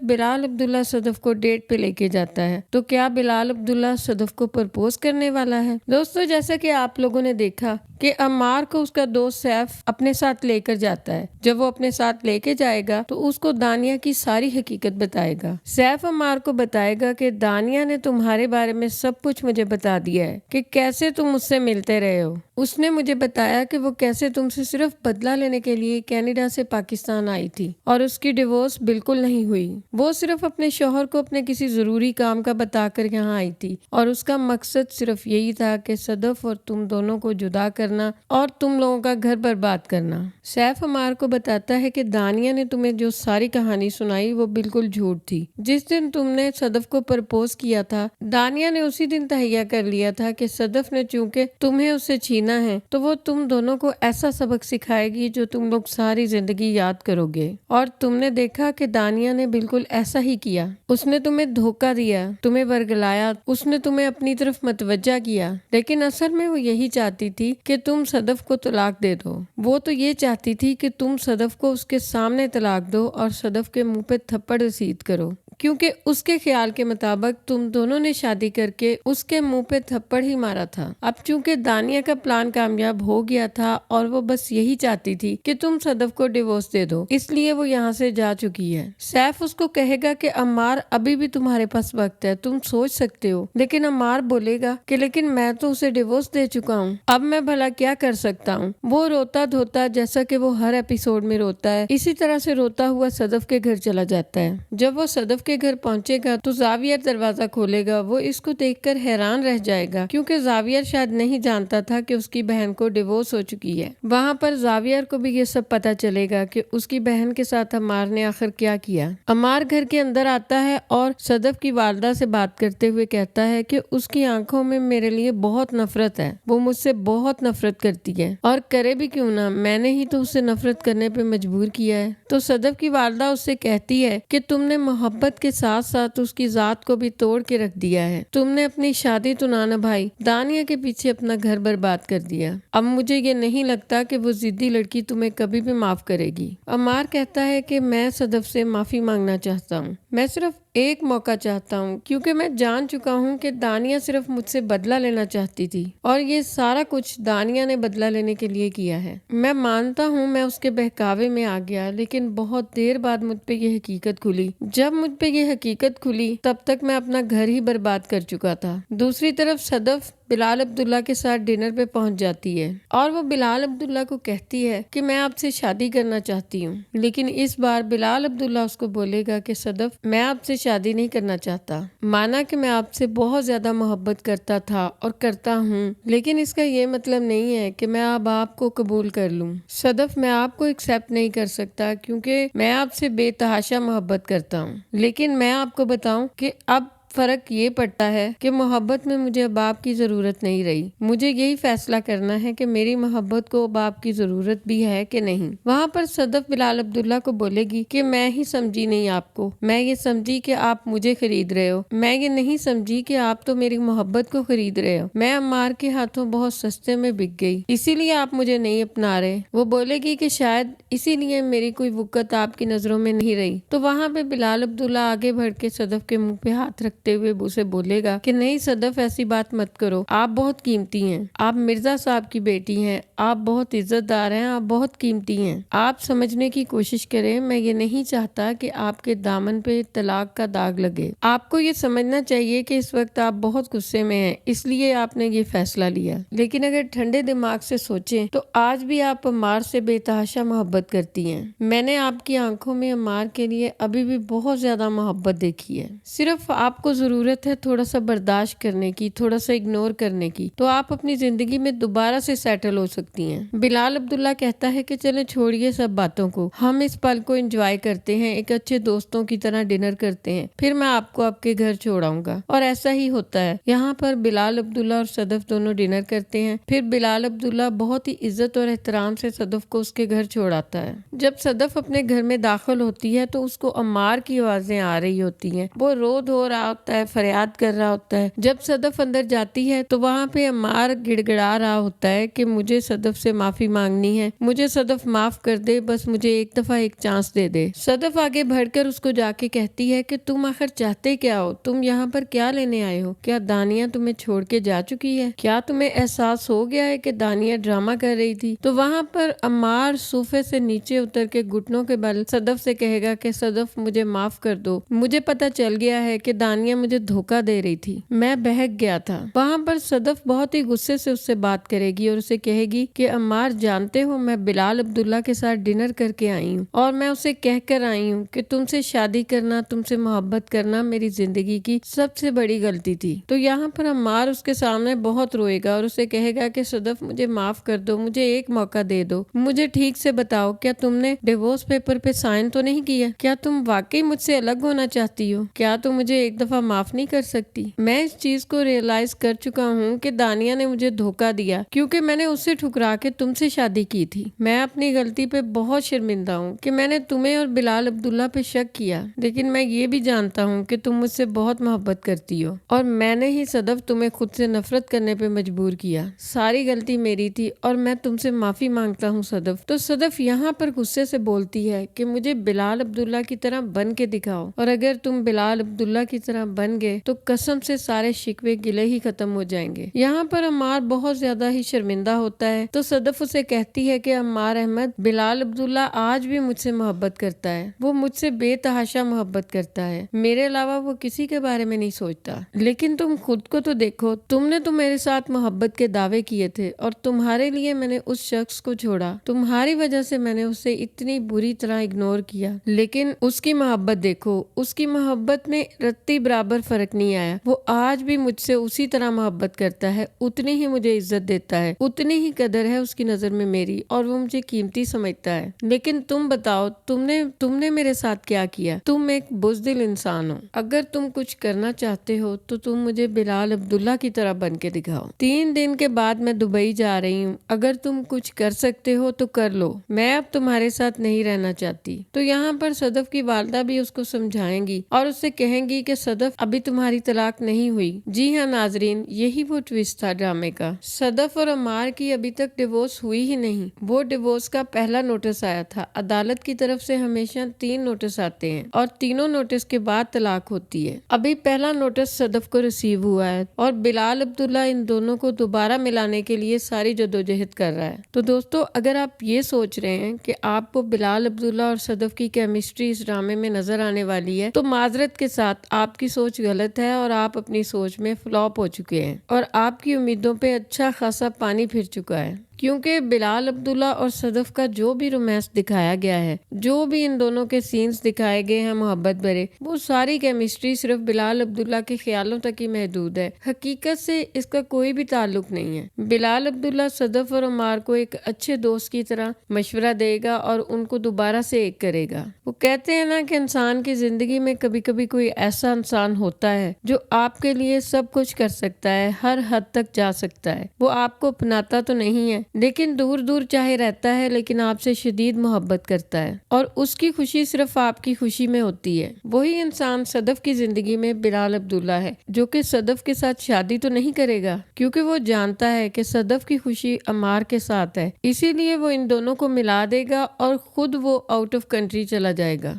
بلال عبداللہ صدف کو ڈیٹ پہ لے کے جاتا ہے تو کیا بلال عبداللہ صدف کو پرپوز کرنے والا ہے؟ دوستو جیسا کہ آپ لوگوں نے دیکھا کہ عمار کو اس کا دوست سیف اپنے ساتھ لے کر جاتا ہے، جب وہ اپنے ساتھ لے کے جائے گا تو اس کو دانیہ کی ساری حقیقت بتائے گا۔ سیف عمار کو بتائے گا کہ دانیہ نے تمہارے بارے میں سب کچھ مجھے بتا دیا ہے کہ کیسے تم مجھ سے ملتے رہے ہو۔ اس نے مجھے بتایا کہ وہ کیسے تم سے صرف بدلہ لینے کے لیے کینیڈا سے پاکستان آئی تھی اور اس کی ڈیورس بالکل نہیں ہوئی۔ وہ صرف اپنے شوہر کو اپنے کسی ضروری کام کا بتا کر یہاں آئی تھی اور اس کا مقصد صرف یہی تھا کہ صدف اور تم دونوں کو جدا کرنا اور تم لوگوں کا گھر برباد کرنا۔ سیف عمار کو بتاتا ہے کہ دانیہ نے تمہیں جو ساری کہانی سنائی وہ بالکل جھوٹ تھی۔ جس دن تم نے صدف کو پرپوز کیا تھا، دانیہ نے اسی دن تہیہ کر لیا تھا کہ صدف نے چونکہ تمہیں اس سے چھینا ہے تو وہ تم دونوں کو ایسا سبق سکھائے گی جو تم لوگ ساری زندگی یاد کرو گے، اور تم نے دیکھا کہ دانیہ نے بالکل ایسا ہی کیا۔ اس نے تمہیں دھوکہ دیا، تمہیں ورگلایا، اس نے تمہیں اپنی طرف متوجہ کیا، لیکن اصل میں وہ یہی چاہتی تھی کہ تم صدف کو طلاق دے دو۔ وہ تو یہ چاہتی تھی کہ تم صدف کو اس کے سامنے طلاق دو اور صدف کے منہ پہ تھپڑ رسید کرو، کیونکہ اس کے خیال کے مطابق تم دونوں نے شادی کر کے اس کے منہ پہ تھپڑ ہی مارا تھا۔ اب چونکہ دانیہ کا پلان کامیاب ہو گیا تھا اور وہ بس یہی چاہتی تھی کہ تم صدف کو ڈیورس دے دو، اس لیے وہ یہاں سے جا چکی ہے۔ سیف اس کو کہے گا کہ عمار ابھی بھی تمہارے پاس وقت ہے، تم سوچ سکتے ہو، لیکن عمار بولے گا کہ لیکن میں تو اسے ڈیورس دے چکا ہوں، اب میں بھلا کیا کر سکتا ہوں۔ وہ روتا دھوتا، جیسا کہ وہ ہر ایپیسوڈ میں روتا ہے، اسی طرح سے روتا ہوا صدف کے گھر چلا جاتا ہے۔ جب وہ صدف کے گھر پہنچے گا تو زاویہ دروازہ کھولے گا۔ وہ اس کو دیکھ کر حیران رہ جائے گا کیونکہ زاویہ شاید نہیں جانتا تھا کہ اس کی بہن کو ڈیورس ہو چکی ہے۔ وہاں پر زاویہ کو بھی یہ سب پتا چلے گا کہ اس کی بہن کے ساتھ عمار نے آخر کیا کیا۔ عمار گھر کے اندر آتا ہے اور صدف کی والدہ سے بات کرتے ہوئے کہتا ہے کہ اس کی آنکھوں میں میرے لیے بہت نفرت ہے، وہ مجھ سے بہت نفرت کرتی ہے، اور کرے بھی کیوں نہ، میں نے ہی تو اسے نفرت کرنے پہ مجبور کیا ہے۔ تو صدف کی والدہ اس سے کہتی ہے کہ تم نے محبت کے ساتھ ساتھ اس کی ذات کو بھی توڑ کے رکھ دیا ہے، تم نے اپنی شادی تو نہ نبھائی، دانیہ کے پیچھے اپنا گھر برباد کر دیا۔ اب مجھے یہ نہیں لگتا کہ وہ ضدی لڑکی تمہیں کبھی بھی معاف کرے گی۔ عمار کہتا ہے کہ میں صدف سے معافی مانگنا چاہتا ہوں، میں صرف ایک موقع چاہتا ہوں، کیونکہ میں جان چکا ہوں کہ دانیہ صرف مجھ سے بدلہ لینا چاہتی تھی اور یہ سارا کچھ دانیہ نے بدلہ لینے کے لیے کیا ہے۔ میں مانتا ہوں میں اس کے بہکاوے میں آ گیا، لیکن بہت دیر بعد مجھ پہ یہ حقیقت کھلی۔ جب مجھ پہ یہ حقیقت کھلی تب تک میں اپنا گھر ہی برباد کر چکا تھا۔ دوسری طرف صدف بلال عبداللہ کے ساتھ ڈنر پہ پہنچ جاتی ہے اور وہ بلال عبداللہ کو کہتی ہے کہ میں آپ سے شادی کرنا چاہتی ہوں، لیکن اس بار بلال عبداللہ اس کو بولے گا کہ صدف میں آپ سے شادی نہیں کرنا چاہتا، مانا کہ میں آپ سے بہت زیادہ محبت کرتا تھا اور کرتا ہوں، لیکن اس کا یہ مطلب نہیں ہے کہ میں اب آپ کو قبول کر لوں۔ صدف میں آپ کو ایکسیپٹ نہیں کر سکتا کیونکہ میں آپ سے بے تحاشا محبت کرتا ہوں، لیکن میں آپ کو بتاؤں کہ اب فرق یہ پڑتا ہے کہ محبت میں مجھے اب آپ کی ضرورت نہیں رہی، مجھے یہی فیصلہ کرنا ہے کہ میری محبت کو اب آپ کی ضرورت بھی ہے کہ نہیں۔ وہاں پر صدف بلال عبداللہ کو بولے گی کہ میں ہی سمجھی نہیں آپ کو، میں یہ سمجھی کہ آپ مجھے خرید رہے ہو، میں یہ نہیں سمجھی کہ آپ تو میری محبت کو خرید رہے ہو، میں عمار کے ہاتھوں بہت سستے میں بک گئی، اسی لیے آپ مجھے نہیں اپنا رہے۔ وہ بولے گی کہ شاید اسی لیے میری کوئی وقت آپ کی نظروں میں نہیں رہی۔ تو وہاں پہ بلال عبداللہ آگے بڑھ کے صدف کے منہ پہ ہاتھ رکھتے ہوئے اسے بولے گا کہ نہیں صدف، ایسی بات مت کرو، آپ بہت قیمتی ہیں، آپ مرزا صاحب کی بیٹی ہیں، آپ بہت عزت دار ہیں، آپ بہت قیمتی ہیں، آپ سمجھنے کی کوشش کریں، میں یہ نہیں چاہتا کہ آپ کے دامن پہ طلاق کا داغ لگے۔ آپ کو یہ سمجھنا چاہیے کہ اس وقت آپ بہت غصے میں ہیں، اس لیے آپ نے یہ فیصلہ لیا، لیکن اگر ٹھنڈے دماغ سے سوچیں تو آج بھی آپ عمار سے بے تحاشا محبت کرتی ہیں۔ میں نے آپ کی آنکھوں میں عمار کے لیے ابھی بھی بہت زیادہ محبت دیکھی ہے، صرف آپ کو ضرورت ہے تھوڑا سا برداشت کرنے کی، تھوڑا سا اگنور کرنے کی، تو آپ اپنی زندگی میں دوبارہ سے سیٹل ہو سکتی ہیں۔ بلال عبداللہ کہتا ہے کہ چلیں چھوڑیے سب باتوں کو، ہم اس پل کو انجوائے کرتے ہیں، ایک اچھے دوستوں کی طرح ڈنر کرتے ہیں، پھر میں آپ کو آپ کے گھر چھوڑاؤں گا۔ اور ایسا ہی ہوتا ہے، یہاں پر بلال عبداللہ اور صدف دونوں ڈنر کرتے ہیں، پھر بلال عبداللہ بہت ہی عزت اور احترام سے صدف کو اس کے گھر چھوڑاتا ہے۔ جب صدف اپنے گھر میں داخل ہوتی ہے تو اس کو عمار کی آوازیں آ رہی ہوتی ہیں، وہ رو دھو رہا ہوتا ہے, فریاد کر رہا ہوتا ہے. جب صدف اندر جاتی ہے تو وہاں پہ عمار گڑ گڑا رہا ہوتا ہے کہ مجھے صدف سے معافی مانگنی ہے, مجھے صدف معاف کر دے, بس مجھے ایک دفعہ ایک چانس دے دے. صدف آگے بڑھ کر اس کو جا کے کہتی ہے کہ تم آخر چاہتے کیا ہو, تم یہاں پر کیا لینے آئے ہو, کیا دانیہ تمہیں چھوڑ کے جا چکی ہے, کیا تمہیں احساس ہو گیا ہے کہ دانیہ ڈرامہ کر رہی تھی. تو وہاں پر عمار صوفے سے نیچے اتر کے گھٹنوں کے بل صدف سے کہے گا کہ صدف مجھے معاف کر دو, مجھے پتا چل گیا ہے کہ دانیہ مجھے دھوکہ دے رہی تھی, میں بہک گیا تھا. وہاں پر صدف بہت ہی غصے سے اس سے بات کرے گی اور اسے کہے گی کہ عمار جانتے ہو میں بلال عبداللہ کے ساتھ ڈنر کر کے آئی ہوں اور میں اسے کہہ کر آئی ہوں کہ تم سے شادی کرنا, تم سے محبت کرنا میری زندگی کی سب سے بڑی غلطی تھی. تو یہاں پر عمار اس کے سامنے بہت روئے گا اور اسے کہے گا کہ صدف مجھے معاف کر دو, مجھے ایک موقع دے دو, مجھے ٹھیک سے بتاؤ کیا تم نے ڈیورس پیپر پہ سائن تو نہیں کیا, کیا تم واقعی مجھ سے الگ ہونا چاہتی ہو, کیا تم مجھے ایک دفعہ معاف نہیں کر سکتی. میں اس چیز کو ریئلائز کر چکا ہوں کہ دانیہ نے مجھے دھوکہ دیا کیونکہ میں نے اسے ٹھکرا کے تم سے شادی کی تھی. میں اپنی غلطی پہ بہت شرمندہ ہوں کہ میں نے تمہیں اور بلال عبداللہ پہ شک کیا, لیکن میں یہ بھی جانتا ہوں کہ تم مجھ سے بہت محبت کرتی ہو اور میں نے ہی صدف تمہیں خود سے نفرت کرنے پہ مجبور کیا. ساری غلطی میری تھی اور میں تم سے معافی مانگتا ہوں صدف. تو صدف یہاں پر غصے سے بولتی ہے کہ مجھے بلال عبداللہ کی طرح بن کے دکھاؤ, اور اگر تم بلال عبداللہ کی طرح بن گئے تو قسم سے سارے شکوے گلے ہی ختم ہو جائیں گے. یہاں پر عمار بہت زیادہ ہی شرمندہ ہوتا ہے تو صدف اسے کہتی ہے کہ عمار احمد, بلال عبداللہ آج بھی مجھ سے محبت کرتا ہے, وہ مجھ سے بے تحاشا محبت کرتا ہے, میرے علاوہ وہ کسی کے بارے میں نہیں سوچتا. لیکن تم خود کو تو دیکھو, تم نے تو میرے ساتھ محبت کے دعوے کیے تھے اور تمہارے لیے میں نے اس شخص کو چھوڑا, تمہاری وجہ سے میں نے اسے اتنی بری طرح اگنور کیا, لیکن اس کی محبت دیکھو, اس کی محبت میں رتی برابر فرق نہیں آیا. وہ آج بھی مجھ سے اسی طرح محبت کرتا ہے, اتنی ہی مجھے عزت دیتا ہے, اتنی ہی قدر ہے اس کی نظر میں میری, اور وہ مجھے قیمتی سمجھتا ہے. لیکن تم بتاؤ, تم نے میرے ساتھ کیا کیا؟ تم ایک بزدل انسان ہو. اگر تم کچھ کرنا چاہتے ہو تو تم مجھے بلال عبداللہ کی طرح بن کے دکھاؤ. 3 دن کے بعد میں دبئی جا رہی ہوں, اگر تم کچھ کر سکتے ہو تو کر لو, میں اب تمہارے ساتھ نہیں رہنا چاہتی. تو یہاں پر صدف کی والدہ بھی اس کو سمجھائیں گی اور اس سے کہیں گی کہ صدف ابھی تمہاری طلاق نہیں ہوئی. جی ہاں ناظرین, یہی وہ ٹویسٹ تھا ڈرامے کا. صدف اور عمار کی ابھی تک ڈیورس ہوئی ہی نہیں, وہ ڈیورس کا پہلا نوٹس آیا تھا. عدالت کی طرف سے ہمیشہ 3 نوٹس آتے ہیں اور تینوں نوٹس کے بعد طلاق ہوتی ہے. ابھی پہلا نوٹس صدف کو ریسیو ہوا ہے اور بلال عبداللہ ان دونوں کو دوبارہ ملانے کے لیے ساری جدوجہد کر رہا ہے. تو دوستو, اگر آپ یہ سوچ رہے ہیں کہ آپ کو بلال عبداللہ اور صدف کی کیمسٹری اس ڈرامے میں نظر آنے والی ہے تو معذرت کے ساتھ آپ کی سوچ غلط ہے اور آپ اپنی سوچ میں فلاپ ہو چکے ہیں اور آپ کی امیدوں پہ اچھا خاصا پانی پھر چکا ہے. کیونکہ بلال عبداللہ اور صدف کا جو بھی رومانس دکھایا گیا ہے, جو بھی ان دونوں کے سینز دکھائے گئے ہیں محبت بھرے, وہ ساری کیمسٹری صرف بلال عبداللہ کے خیالوں تک ہی محدود ہے. حقیقت سے اس کا کوئی بھی تعلق نہیں ہے. بلال عبداللہ صدف اور عمار کو ایک اچھے دوست کی طرح مشورہ دے گا اور ان کو دوبارہ سے ایک کرے گا. وہ کہتے ہیں نا کہ انسان کی زندگی میں کبھی کبھی کوئی ایسا انسان ہوتا ہے جو آپ کے لیے سب کچھ کر سکتا ہے, ہر حد تک جا سکتا ہے. وہ آپ کو اپناتا تو نہیں ہے, لیکن دور دور چاہے رہتا ہے, لیکن آپ سے شدید محبت کرتا ہے اور اس کی خوشی صرف آپ کی خوشی میں ہوتی ہے. وہی انسان صدف کی زندگی میں بلال عبداللہ ہے, جو کہ صدف کے ساتھ شادی تو نہیں کرے گا کیونکہ وہ جانتا ہے کہ صدف کی خوشی عمار کے ساتھ ہے, اسی لیے وہ ان دونوں کو ملا دے گا اور خود وہ آؤٹ آف کنٹری چلا جائے گا.